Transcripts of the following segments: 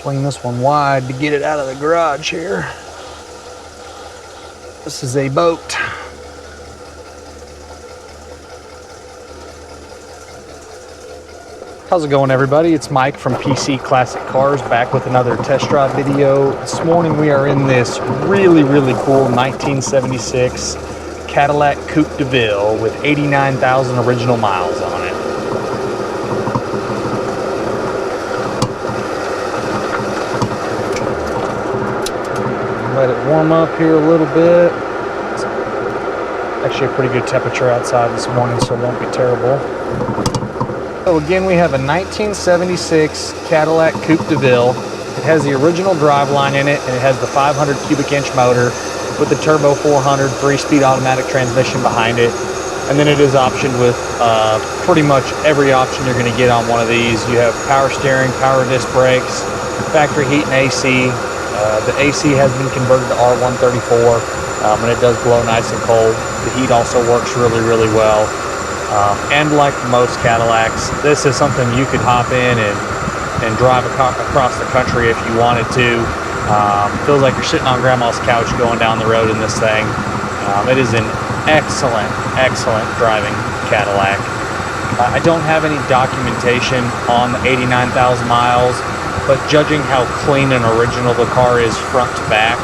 swing this one wide to get it out of the garage here. This is a boat. How's it going, everybody? It's Mike from PC Classic Cars, back with another test drive video. This morning we are in this really cool 1976 Cadillac Coupe DeVille with 89,000 original miles on it. Let it warm up here a little bit. It's actually a pretty good temperature outside this morning, so it won't be terrible. So again, we have a 1976 Cadillac Coupe DeVille. It has the original driveline in it, and it has the 500 cubic inch motor with the turbo 400 3-speed automatic transmission behind it. And then it is optioned with pretty much every option you're going to get on one of these. You have power steering, power disc brakes, factory heat and AC. The AC has been converted to R134, and it does blow nice and cold. The heat also works really well. And like most Cadillacs, this is something you could hop in and drive across the country if you wanted to. Feels like you're sitting on grandma's couch going down the road in this thing. It is an excellent driving Cadillac. I don't have any documentation on the 89,000 miles, but judging how clean and original the car is front to back,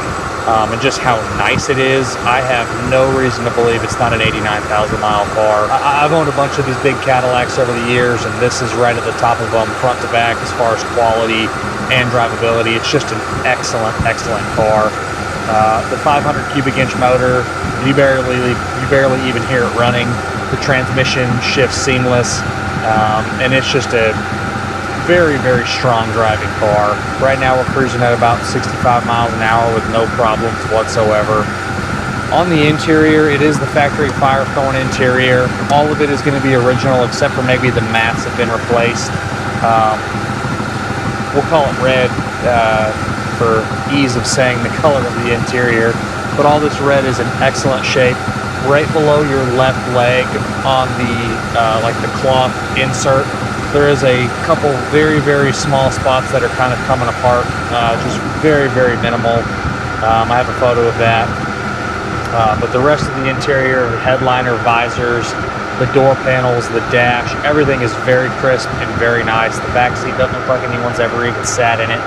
and just how nice it is, I have no reason to believe it's not an 89,000 mile car. I've owned a bunch of these big Cadillacs over the years, and this is right at the top of them, front to back, as far as quality and drivability. It's just an excellent car. The 500 cubic inch motor, you barely even hear it running. The transmission shifts seamless, and it's just a very strong driving car. Right now we're cruising at about 65 miles an hour with no problems whatsoever. On the interior, it is the factory Firethorn interior. All of it is going to be original except for maybe the mats have been replaced. We'll call it red for ease of saying the color of the interior, but all this red is in excellent shape. Right below your left leg on the like the cloth insert, there is a couple very small spots that are kind of coming apart, just very minimal. I have a photo of that. But the rest of the interior, the headliner, visors, the door panels, the dash, everything is very crisp and very nice. The back seat doesn't look like anyone's ever even sat in it.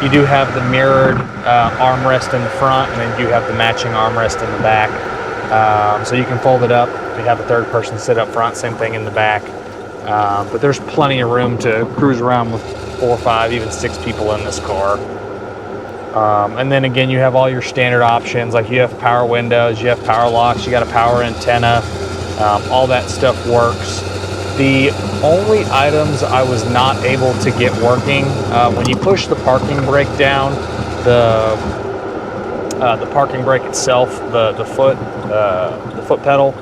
You do have the mirrored armrest in the front, and then you have the matching armrest in the back. So you can fold it up. You have a third person sit up front, same thing in the back. But there's plenty of room to cruise around with 4, 5, even 6 people in this car. And then again, you have all your standard options, like you have power windows, you have power locks, you got a power antenna, all that stuff works. The only items I was not able to get working, when you push the parking brake down, the parking brake itself, the foot pedal,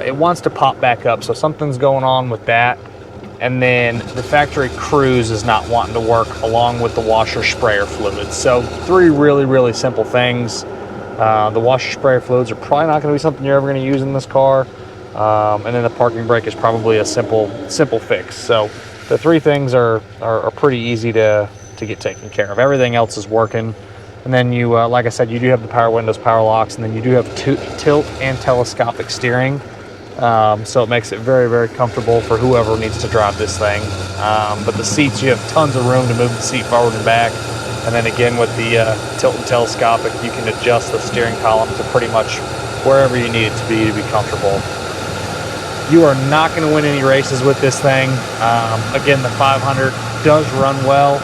it wants to pop back up, so something's going on with that. And then the factory cruise is not wanting to work, along with the washer sprayer fluids. So 3 really simple things. The washer sprayer fluids are probably not going to be something you're ever going to use in this car, and then the parking brake is probably a simple fix. So the 3 things are pretty easy to get taken care of. Everything else is working. And then you, like I said, you do have the power windows, power locks, and then you do have tilt and telescopic steering. So it makes it very comfortable for whoever needs to drive this thing. But the seats, you have tons of room to move the seat forward and back. And then again, with the tilt and telescopic, you can adjust the steering column to pretty much wherever you need it to be comfortable. You are not going to win any races with this thing. Again, the 500 does run well.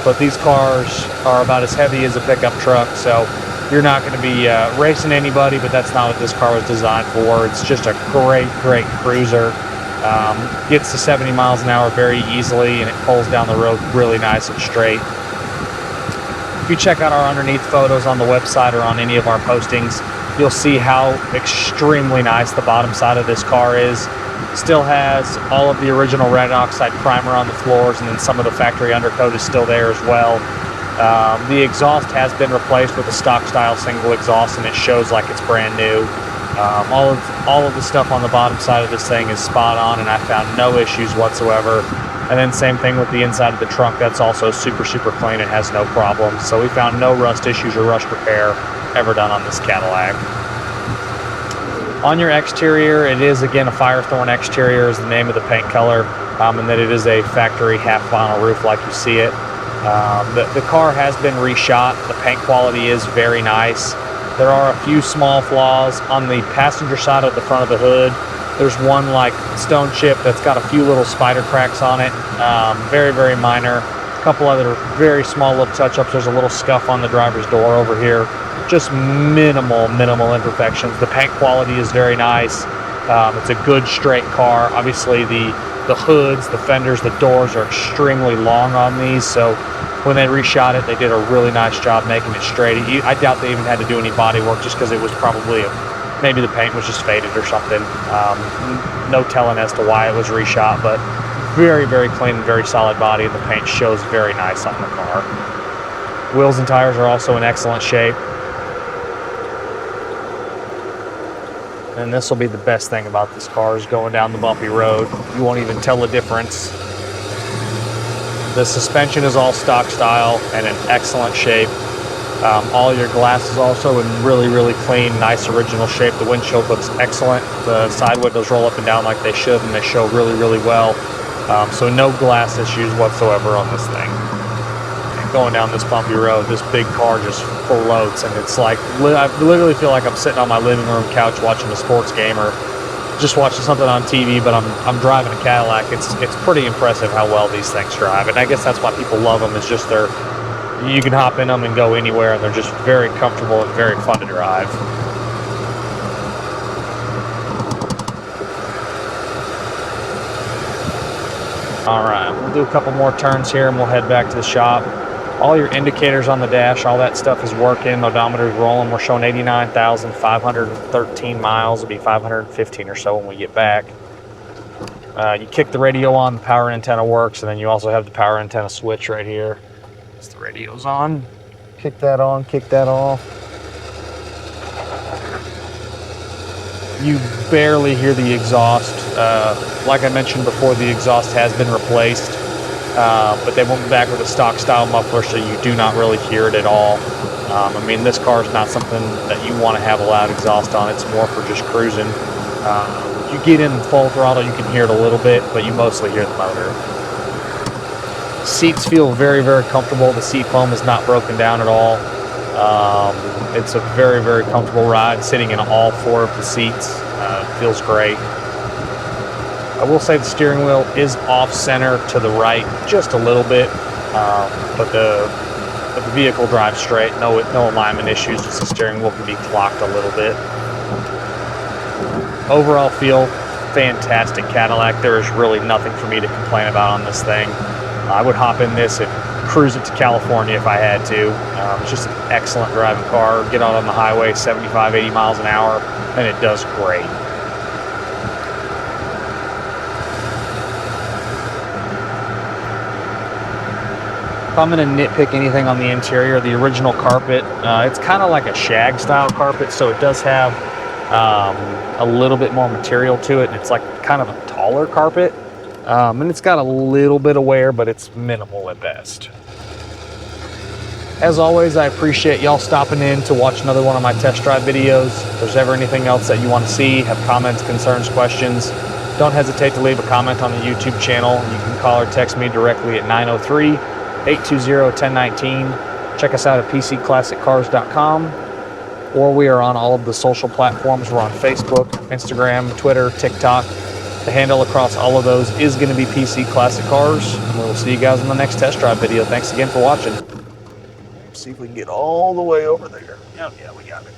But these cars are about as heavy as a pickup truck, so you're not going to be racing anybody, but that's not what this car was designed for. It's just a great cruiser. Gets to 70 miles an hour very easily, and it pulls down the road really nice and straight. If you check out our underneath photos on the website or on any of our postings, you'll see how extremely nice the bottom side of this car is. Still has all of the original red oxide primer on the floors, and then some of the factory undercoat is still there as well. The exhaust has been replaced with a stock style single exhaust, and it shows like it's brand new. All of the stuff on the bottom side of this thing is spot on, and I found no issues whatsoever. And then same thing with the inside of the trunk. That's also super, super clean. It has no problems. So we found no rust issues or rust repair ever done on this Cadillac. On your exterior, it is again a Firethorn exterior is the name of the paint color, and that it is a factory half vinyl roof like you see it. The car has been reshot. The paint quality is very nice. There are a few small flaws on the passenger side of the front of the hood. There's one like stone chip that's got a few little spider cracks on it, very, very minor. A couple other very small little touch-ups. There's a little scuff on the driver's door over here. Just minimal imperfections. The paint quality is very nice. It's a good straight car. Obviously the hoods, the fenders, the doors are extremely long on these, so when they reshot it, they did a really nice job making it straight. I doubt they even had to do any body work just because it was probably maybe the paint was just faded or something. No telling as to why it was reshot, but very, very clean and very solid body, and the paint shows very nice on the car. Wheels and tires are also in excellent shape. And this will be the best thing about this car is going down the bumpy road. You won't even tell the difference. The suspension is all stock style and in excellent shape. All your glass is also in really, really clean, nice original shape. The windshield looks excellent. The side windows roll up and down like they should, and they show really, really well. So no glass issues whatsoever on this thing. And going down this bumpy road, this big car just floats, and it's like, I literally feel like I'm sitting on my living room couch watching a sports game or just watching something on TV, but I'm driving a Cadillac. It's pretty impressive how well these things drive, and I guess that's why people love them. Is just you can hop in them and go anywhere, and they're just very comfortable and very fun to drive. All right, we'll do a couple more turns here and we'll head back to the shop. All your indicators on the dash, all that stuff is working. Odometer's rolling. We're showing 89,513 miles. It'll be 515 or so when we get back. You kick the radio on, the power antenna works, and then you also have the power antenna switch right here. As the radio's on. Kick that on, kick that off. You barely hear the exhaust. Like I mentioned before, the exhaust has been replaced. But they went back with a stock style muffler, so you do not really hear it at all. I mean, this car is not something that you want to have a loud exhaust on. It's more for just cruising. You get in full throttle, you can hear it a little bit, but you mostly hear the motor. Seats feel very, very comfortable. The seat foam is not broken down at all. It's a very, very comfortable ride, sitting in all four of the seats. Feels great. I will say the steering wheel is off center to the right just a little bit, but the vehicle drives straight. No alignment issues. Just the steering wheel can be clocked a little bit. Overall feel fantastic Cadillac. There is really nothing for me to complain about on this thing. I would hop in this and cruise it to California if I had to. It's just an excellent driving car. Get out on the highway 75, 80 miles an hour, and it does great. If I'm going to nitpick anything on the interior, the original carpet, it's kind of like a shag style carpet, so it does have a little bit more material to it. It's like kind of a taller carpet, and it's got a little bit of wear, but it's minimal at best. As always, I appreciate y'all stopping in to watch another one of my test drive videos. If there's ever anything else that you want to see, have comments, concerns, questions, don't hesitate to leave a comment on the YouTube channel. You can call or text me directly at 903-820-1019. Check us out at pcclassiccars.com, or we are on all of the social platforms. We're on Facebook, Instagram, Twitter, TikTok. The handle across all of those is going to be PC Classic Cars, and we'll see you guys in the next test drive video. Thanks again for watching. See if we can get all the way over there. Oh, yeah, we got it.